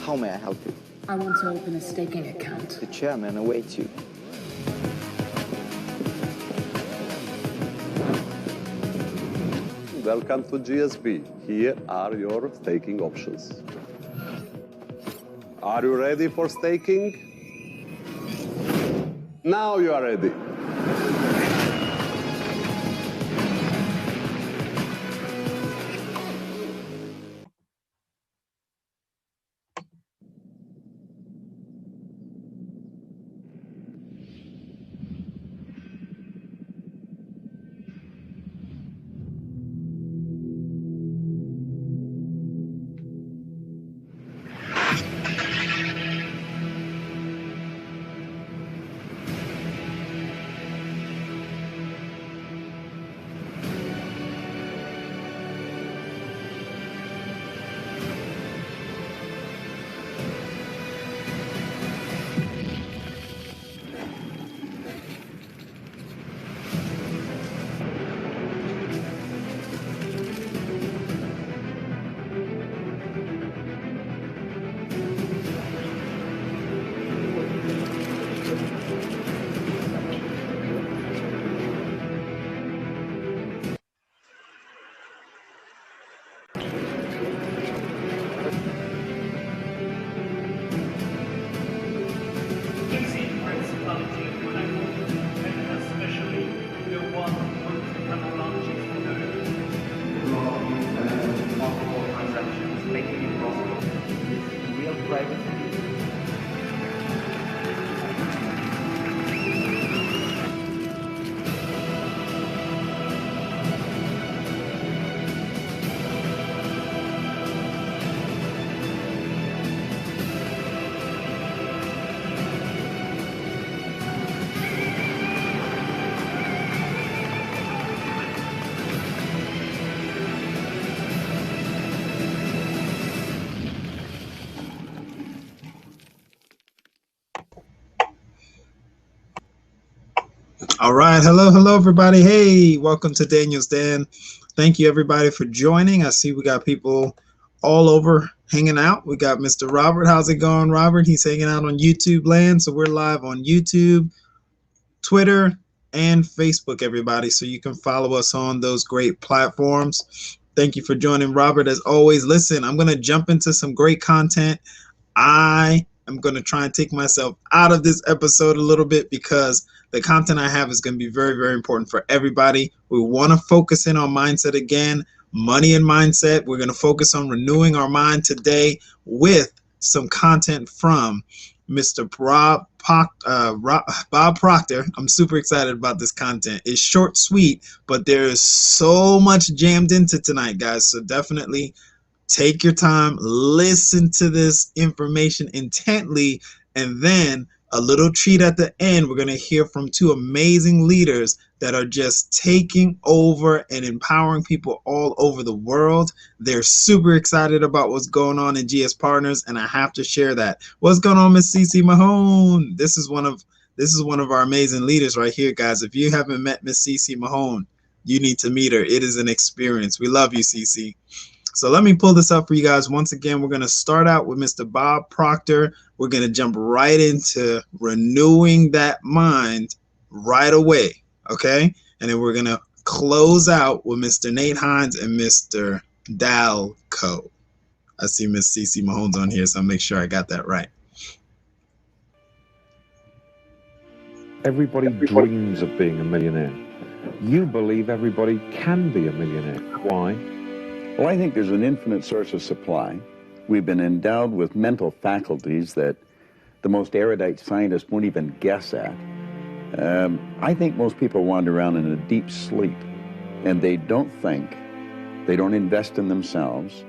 How may I help you? I want to open a staking account. The chairman awaits you. Welcome to GSB. Here are your staking options. Are you ready for staking? Now you are ready. All right. Hello, everybody. Hey, welcome to Daniel's Den. Thank you, everybody, for joining. I see we got people all over hanging out. We got Mr. Robert. How's it going, Robert? He's hanging out on YouTube land. So we're live on YouTube, Twitter, and Facebook, everybody. So you can follow us on those great platforms. Thank you for joining, Robert. As always, listen, I'm going to jump into some great content. I am going to try and take myself out of this episode a little bit because the content I have is going to be very, very important for everybody. We want to focus in on mindset again, money and mindset. We're going to focus on renewing our mind today with some content from Mr. Bob Proctor. I'm super excited about this content. It's short, sweet, but there is so much jammed into tonight, guys. So definitely take your time, listen to this information intently, and then a little treat at the end. We're going to hear from two amazing leaders that are just taking over and empowering people all over the world. They're super excited about what's going on in GS Partners, and I have to share that. What's going on, Miss Cece Mahone? This is one of our amazing leaders right here, guys. If you haven't met Miss Cece Mahone, you need to meet her. It is an experience. We love you, Cece. So let me pull this up for you guys. Once again, we're going to start out with Mr. Bob Proctor. We're going to jump right into renewing that mind right away, okay? And then we're going to close out with Mr. Nate Hines and Mr. Dalco. I see Miss Cece Mahone's on here, so I'll make sure I got that right. Everybody dreams of being a millionaire. You believe everybody can be a millionaire. Why? Well, I think there's an infinite source of supply. We've been endowed with mental faculties that the most erudite scientists won't even guess at. I think most people wander around in a deep sleep, and they don't think, they don't invest in themselves.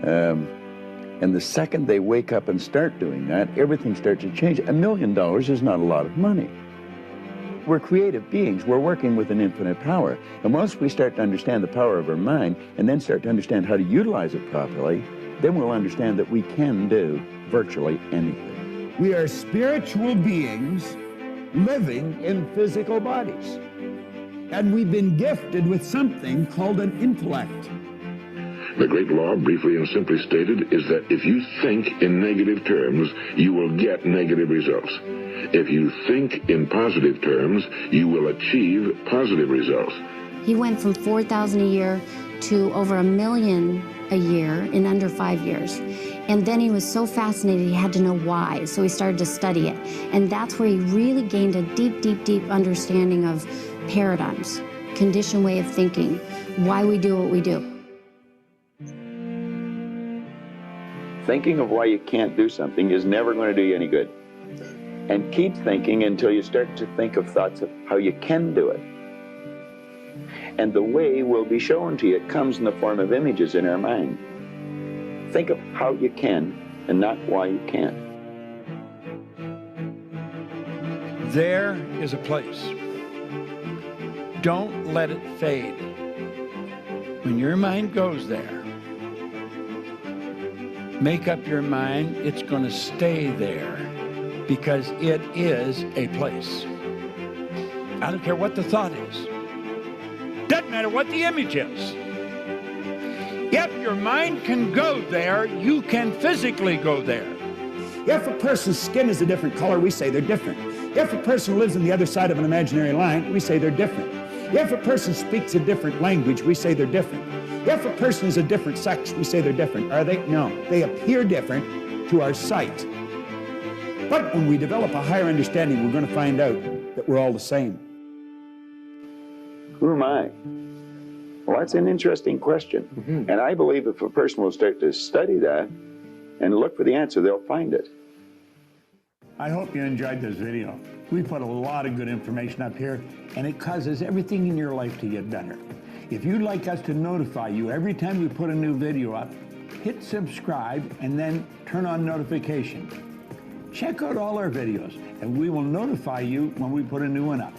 And the second they wake up and start doing that, everything starts to change. $1 million is not a lot of money. We're creative beings. We're working with an infinite power. And once we start to understand the power of our mind and then start to understand how to utilize it properly, then we'll understand that we can do virtually anything. We are spiritual beings living in physical bodies. And we've been gifted with something called an intellect. The great law, briefly and simply stated, is that if you think in negative terms, you will get negative results. If you think in positive terms, you will achieve positive results. He went from 4,000 a year to over 1 million a year in under 5 years. And then he was so fascinated, he had to know why. So he started to study it. And that's where he really gained a deep, deep, deep understanding of paradigms, conditioned way of thinking, why we do what we do. Thinking of why you can't do something is never going to do you any good. And keep thinking until you start to think of thoughts of how you can do it. And the way will be shown to you. It comes in the form of images in our mind. Think of how you can and not why you can't. There is a place. Don't let it fade. When your mind goes there, make up your mind it's going to stay there because it is a place. I don't care what the thought is. Doesn't matter what the image is. If your mind can go there, you can physically go there. If a person's skin is a different color, we say they're different. If a person lives on the other side of an imaginary line, we say they're different. If a person speaks a different language, we say they're different. If a person is a different sex, we say they're different. Are they? No. They appear different to our sight. But when we develop a higher understanding, we're going to find out that we're all the same. Who am I? Well, that's an interesting question. And I believe if a person will start to study that and look for the answer, they'll find it. I hope you enjoyed this video. We put a lot of good information up here, and it causes everything in your life to get better. If you'd like us to notify you every time we put a new video up, hit subscribe and then turn on notification. Check out all our videos, and we will notify you when we put a new one up.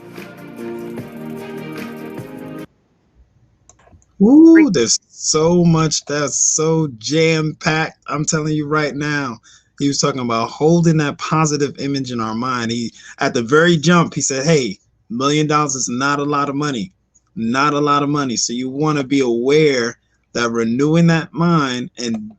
Ooh, there's so much that's so jam-packed. I'm telling you right now. He was talking about holding that positive image in our mind. He, at the very jump, he said, hey, $1 million is not a lot of money. Not a lot of money. So you want to be aware that renewing that mind and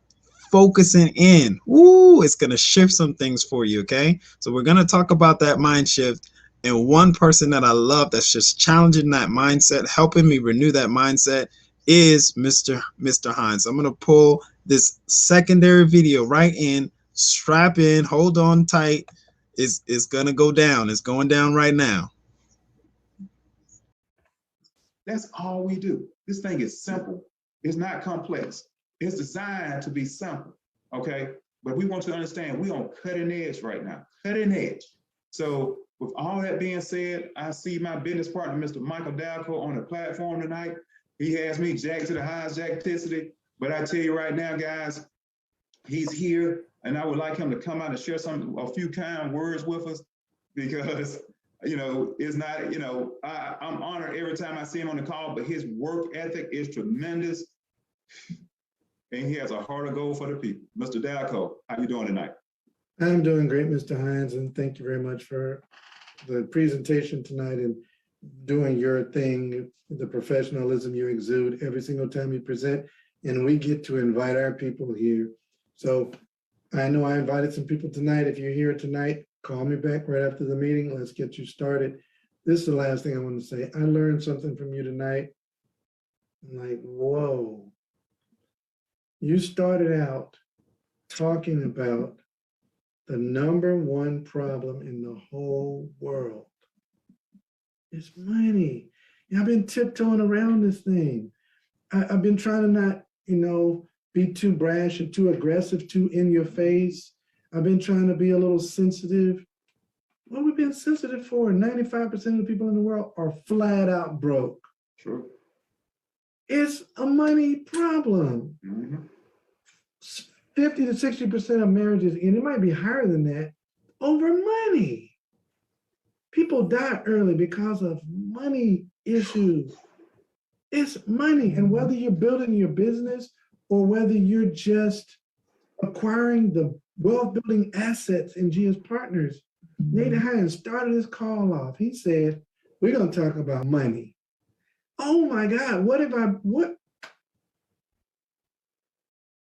focusing in, ooh, it's going to shift some things for you, okay? So we're going to talk about that mind shift. And one person that I love that's just challenging that mindset, helping me renew that mindset, is Mr. Hines. I'm going to pull this secondary video right in, strap in, hold on tight. It's going to go down. It's going down right now. That's all we do. This thing is simple. It's not complex. It's designed to be simple, okay? But we want you to understand we're on cutting edge right now, cutting edge. So with all that being said, I see my business partner, Mr. Michael Dalco, on the platform tonight. He has me jacked to the highest jackticity. But I tell you right now, guys, he's here, and I would like him to come out and share a few kind words with us, because you know, it's not, you know, I'm honored every time I see him on the call, but his work ethic is tremendous. And he has a heart of gold for the people. Mr. Dalco, how you doing tonight? I'm doing great, Mr. Hines, and thank you very much for the presentation tonight and doing your thing, the professionalism you exude every single time you present. And we get to invite our people here. So I know I invited some people tonight. If you're here tonight, call me back right after the meeting. Let's get you started. This is the last thing I want to say. I learned something from you tonight. I'm like, whoa. You started out talking about the #1 problem in the whole world. It's money. I've been tiptoeing around this thing. I've been trying to not, you know, be too brash and too aggressive, too in your face. I've been trying to be a little sensitive. What have we been sensitive for? 95% of the people in the world are flat out broke. Sure. It's a money problem. 50 to 60% of marriages, and it might be higher than that, over money. People die early because of money issues. It's money. And whether you're building your business or whether you're just acquiring the wealth building assets in GS Partners, Nate Hines started his call off. He said, we're going to talk about money. Oh my God, what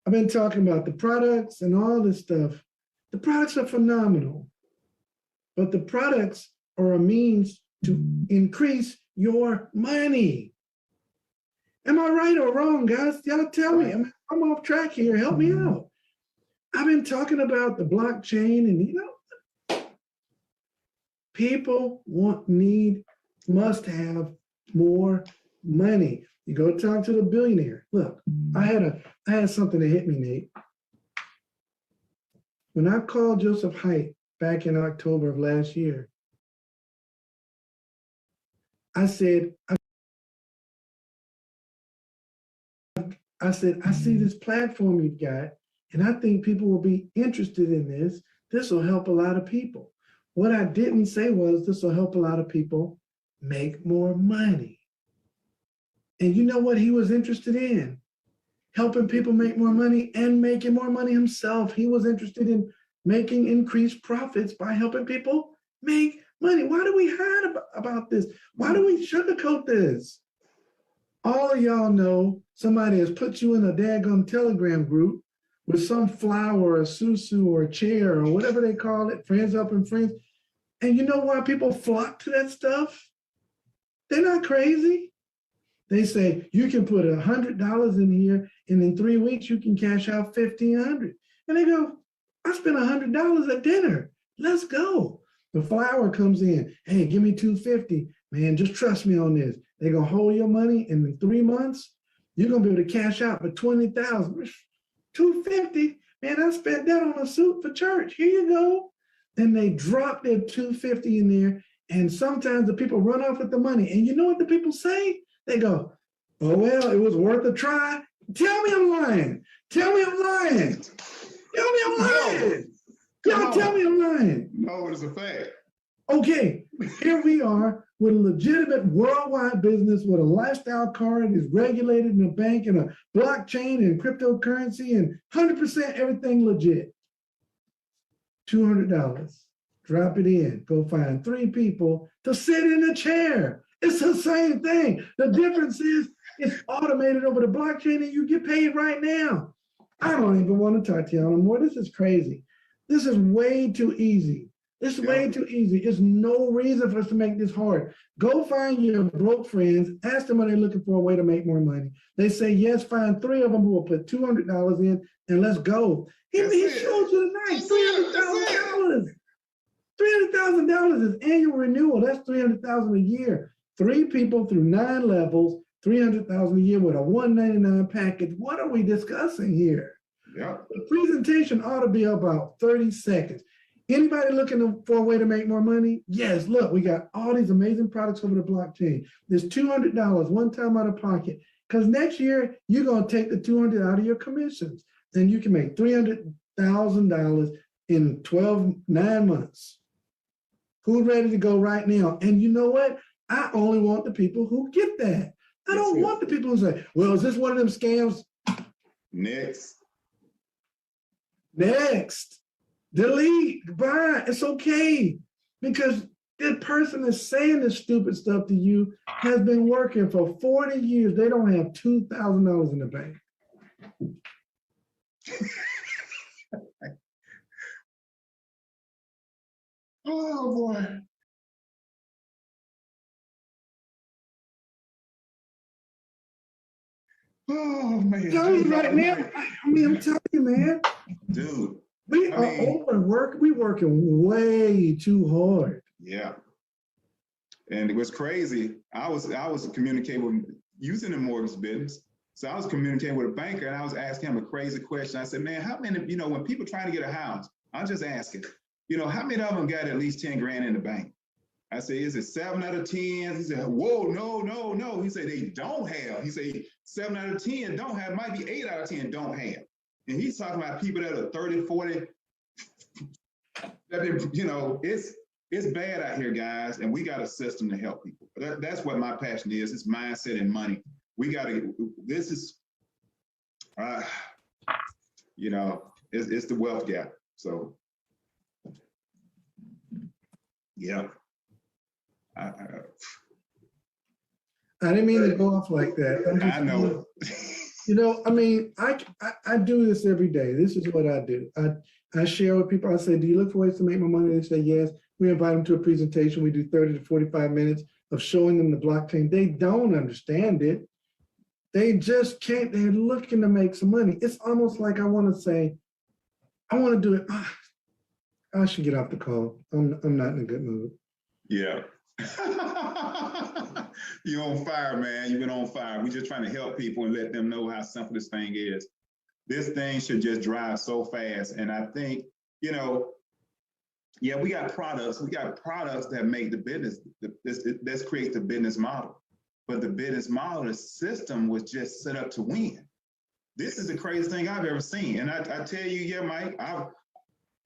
I've been talking about the products and all this stuff. The products are phenomenal, but the products are a means to increase your money. Am I right or wrong, guys? Y'all tell me. I'm off track here. Help me out. I've been talking about the blockchain, and people must have more money. You go talk to the billionaire. Look, I had something that hit me, Nate. When I called Joseph Haidt back in October of last year, I said, I see this platform you've got, and I think people will be interested in this. This will help a lot of people. What I didn't say was this will help a lot of people make more money. And you know what he was interested in? Helping people make more money and making more money himself. He was interested in making increased profits by helping people make money. Why do we hide about this? Why do we sugarcoat this? All of y'all know somebody has put you in a daggum Telegram group with some flower or a susu or a chair or whatever they call it, friends helping friends. And you know why people flock to that stuff? They're not crazy. They say, you can put $100 in here and in 3 weeks you can cash out $1,500. And they go, I spent $100 at dinner. Let's go. The flower comes in. Hey, give me $250. Man, just trust me on this. They're going to hold your money, and in 3 months, you're going to be able to cash out for $20,000. $250. Man, I spent that on a suit for church. Here you go. Then they drop their $250 in there, and sometimes the people run off with the money. And you know what the people say? They go, oh, well, it was worth a try. Tell me I'm lying. Tell me I'm lying. Tell me I'm lying. Y'all tell me I'm lying. No, it's a fact. Okay, here we are with a legitimate worldwide business with a lifestyle card, is regulated in a bank and a blockchain and cryptocurrency and 100% everything legit. $200. Drop it in. Go find 3 people to sit in a chair. It's the same thing. The difference is it's automated over the blockchain and you get paid right now. I don't even want to talk to y'all anymore. This is crazy. This is way too easy. It's way too easy. There's no reason for us to make this hard. Go find your broke friends, ask them are they looking for a way to make more money. They say yes, find 3 of them who will put $200 in and let's go. He showed you tonight, $300,000. $300,000 is annual renewal. That's $300,000 a year. 3 people through 9 levels, $300,000 a year with a $199 package. What are we discussing here? Yeah. The presentation ought to be about 30 seconds. Anybody looking for a way to make more money? Yes, look, we got all these amazing products over the blockchain. There's $200 one time out of pocket, because next year you're going to take the $200 out of your commissions. Then you can make $300,000 in 9 months. Who's ready to go right now? And you know what? I only want the people who get that. I don't want the people who say, well, is this one of them scams? Next. Delete, goodbye. It's okay. Because the person that's saying this stupid stuff to you has been working for 40 years. They don't have $2,000 in the bank. Oh, boy. Oh, man. Right now, I'm telling you, man. Dude. We are overworked. We're working way too hard. Yeah. And it was crazy. I was communicating with using the mortgage business. So I was communicating with a banker and I was asking him a crazy question. I said, man, how many, when people trying to get a house, I'm just asking, how many of them got at least 10 grand in the bank? I said, is it 7 out of 10? He said, whoa, no. He said, they don't have. He said, 7 out of 10 don't have, might be 8 out of 10 don't have. And he's talking about people that are 30, 40. It's bad out here, guys, and we got a system to help people. That's what my passion is. It's mindset and money. We got to. This is, it's the wealth gap. So, yeah. I didn't mean to go off like that. I know. You know, I mean, I do this every day. This is what I do. I share with people. I say, do you look for ways to make more money? They say yes. We invite them to a presentation. We do 30 to 45 minutes of showing them the blockchain. They don't understand it. They just can't. They're looking to make some money. It's almost like I want to say, I want to do it. I should get off the call. I'm not in a good mood. Yeah. You're on fire, man. You've been on fire. We're just trying to help people and let them know how simple this thing is. This thing should just drive so fast. And I think, you know, yeah, we got products. We got products that make the business, that creates the business model. But the business model, the system was just set up to win. This is the craziest thing I've ever seen. And I tell you, yeah, Mike, I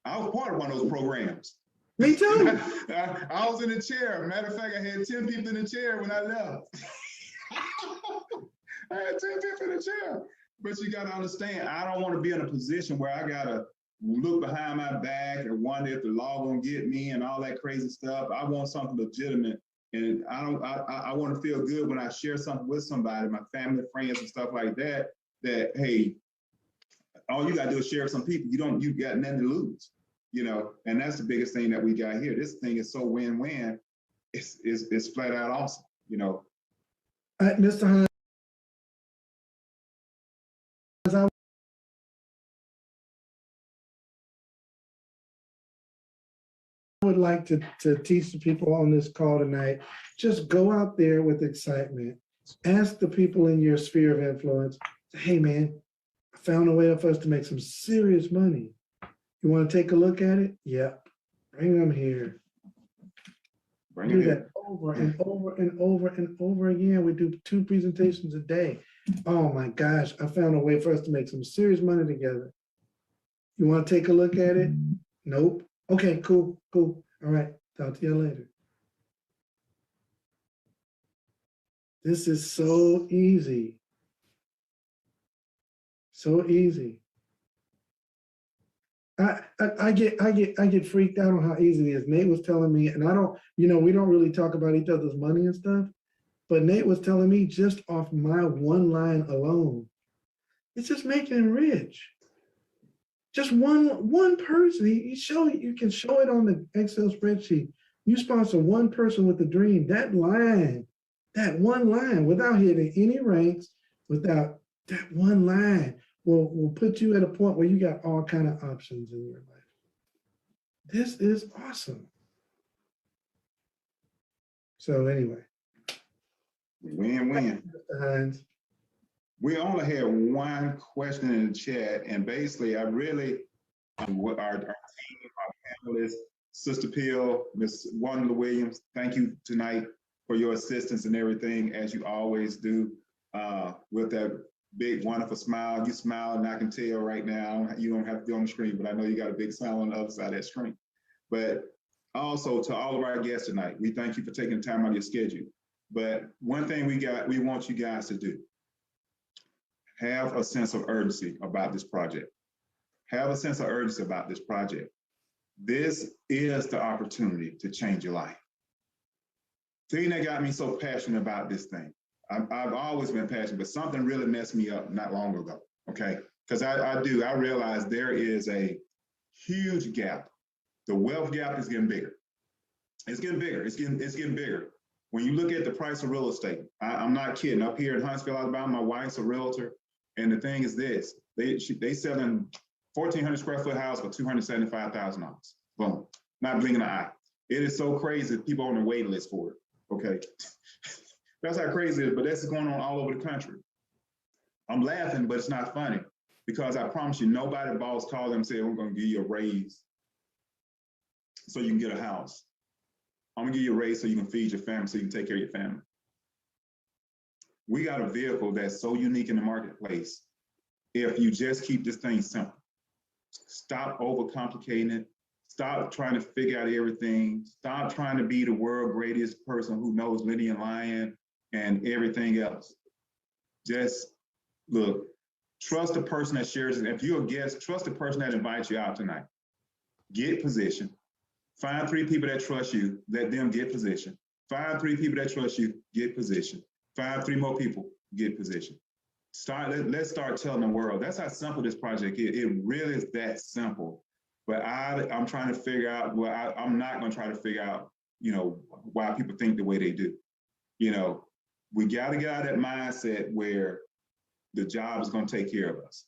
was part of one of those programs. Me too. I was in the chair. Matter of fact, I had 10 people in the chair when I left. I had 10 people in the chair. But you got to understand, I don't want to be in a position where I got to look behind my back and wonder if the law gonna get me and all that crazy stuff. I want something legitimate. And I want to feel good when I share something with somebody, my family, friends, and stuff like that, that, hey, all you got to do is share with some people. You got nothing to lose. You know, and that's the biggest thing that we got here. This thing is so win-win. It's flat out awesome, you know. Mr. Hines, I would like to teach the people on this call tonight, just go out there with excitement. Ask the people in your sphere of influence, hey man, I found a way for us to make some serious money. You want to take a look at it? Yep. Bring them here. Do that over and over and over and over again. We do 2 presentations a day. Oh my gosh, I found a way for us to make some serious money together. You want to take a look at it? Nope. Okay, cool. All right, talk to you later. This is so easy. So easy. I get freaked out on how easy it is. Nate was telling me, and I don't, you know, we don't really talk about each other's money and stuff, but Nate was telling me just off my one line alone, it's just making him rich. Just one person. You can show it on the Excel spreadsheet. You sponsor one person with a dream. That one line, without hitting any ranks, without that one line, will put you at a point where you got all kind of options in your life. This is awesome. So anyway. Win-win. Mr. Hines. We only had one question in the chat, and basically I really, our team, our panelists, Sister Peel, Ms. Wanda Williams, thank you tonight for your assistance and everything, as you always do, with that big, wonderful smile. You smile, and I can tell right now, you don't have to be on the screen, but I know you got a big smile on the other side of that screen. But also to all of our guests tonight, we thank you for taking time out of your schedule. But one thing we want you guys to do, have a sense of urgency about this project. Have a sense of urgency about this project. This is the opportunity to change your life. The thing that got me so passionate about this thing, I've always been passionate, but something really messed me up not long ago, okay? Because I realize there is a huge gap. The wealth gap is getting bigger. It's getting bigger, it's getting bigger. When you look at the price of real estate, I'm not kidding. Up here in Huntsville, Alabama, my wife's a realtor. And the thing is this, they selling 1,400 square foot house for $275,000. Boom, not blinking an eye. It is so crazy, people on the waiting list for it, okay? That's how crazy it is, but that's going on all over the country. I'm laughing, but it's not funny, because I promise you, nobody boss called them and said, we're gonna give you a raise so you can get a house. I'm gonna give you a raise so you can feed your family, so you can take care of your family. We got a vehicle that's so unique in the marketplace. If you just keep this thing simple, stop overcomplicating it, stop trying to figure out everything, stop trying to be the world's greatest person who knows Liddy and Lion and everything else. Just look, trust the person that shares it. If you're a guest, trust the person that invites you out tonight. Get position. Find 3 people that trust you, let them get position. Find 3 people that trust you, get position. Find 3 more people, get position. let's start telling the world. That's how simple this project is. It really is that simple. But I'm trying to figure out, well, I'm not going to try to figure out, you know, why people think the way they do. You know, we got to get out of that mindset where the job is going to take care of us.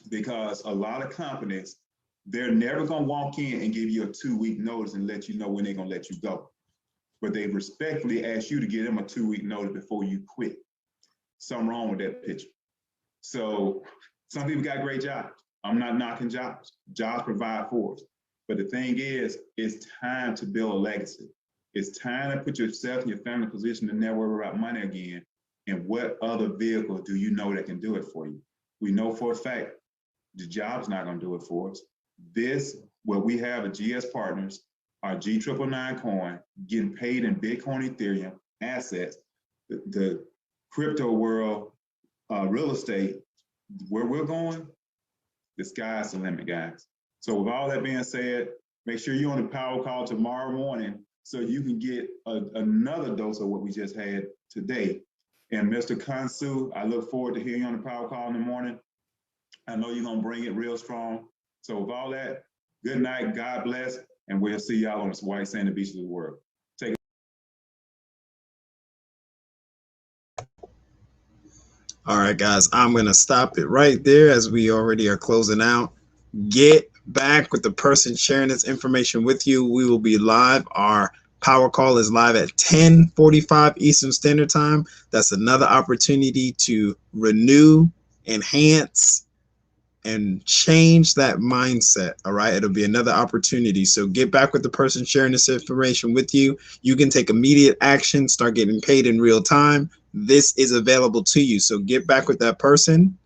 Because a lot of companies, they're never going to walk in and give you a 2-week notice and let you know when they're going to let you go. But they respectfully ask you to give them a 2-week notice before you quit. Something wrong with that picture. So some people got great jobs. I'm not knocking jobs. Jobs provide for us. But the thing is, it's time to build a legacy. It's time to put yourself and your family position to never worry about money again. And what other vehicle do you know that can do it for you? We know for a fact the job's not going to do it for us. This, what we have at GS Partners, our G999 coin, getting paid in Bitcoin, Ethereum assets, the crypto world, real estate, where we're going, the sky's the limit, guys. So with all that being said, make sure you're on the power call tomorrow morning so you can get another dose of what we just had today. And Mr. Kansu, I look forward to hearing you on the power call in the morning. I know you're going to bring it real strong. So with all that, good night, God bless, and we'll see y'all on the white sandy beaches of the world. Take it. All right, guys, I'm going to stop it right there as we already are closing out. Get back with the person sharing this information with you. We will be live. Our power call is live at 10:45 Eastern Standard Time. That's another opportunity to renew, enhance, and change that mindset. All right. It'll be another opportunity. So get back with the person sharing this information with you. You can take immediate action, start getting paid in real time. This is available to you. So get back with that person.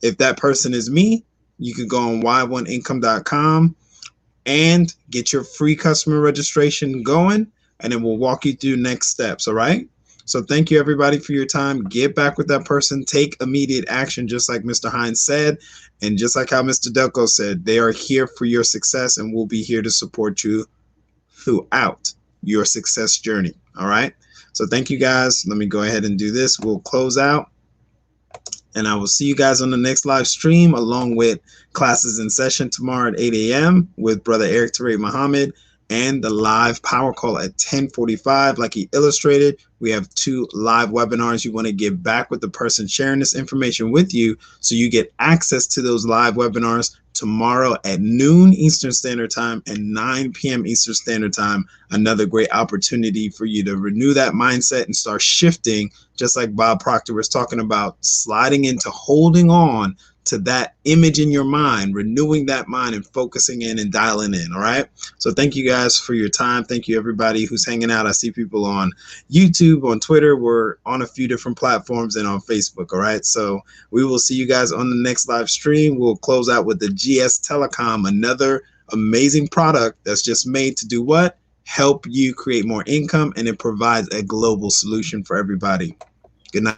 If that person is me, you can go on y1income.com and get your free customer registration going, and then we'll walk you through next steps. All right. So thank you, everybody, for your time. Get back with that person. Take immediate action, just like Mr. Hines said. And just like how Mr. Delco said, they are here for your success and will be here to support you throughout your success journey. All right. So thank you, guys. Let me go ahead and do this. We'll close out. And I will see you guys on the next live stream, along with classes in session tomorrow at 8 a.m. with Brother Eric Tariq Muhammad, and the live power call at 10:45. Like he illustrated, we have 2 live webinars. You want to get back with the person sharing this information with you so you get access to those live webinars tomorrow at noon Eastern Standard Time and 9 p.m. Eastern Standard Time. Another great opportunity for you to renew that mindset and start shifting, just like Bob Proctor was talking about, sliding into holding on to that image in your mind, renewing that mind and focusing in and dialing in. All right. So thank you guys for your time. Thank you, everybody who's hanging out. I see people on YouTube, on Twitter. We're on a few different platforms and on Facebook. All right. So we will see you guys on the next live stream. We'll close out with the GS Telecom, another amazing product that's just made to do what? Help you create more income, and it provides a global solution for everybody. Good night.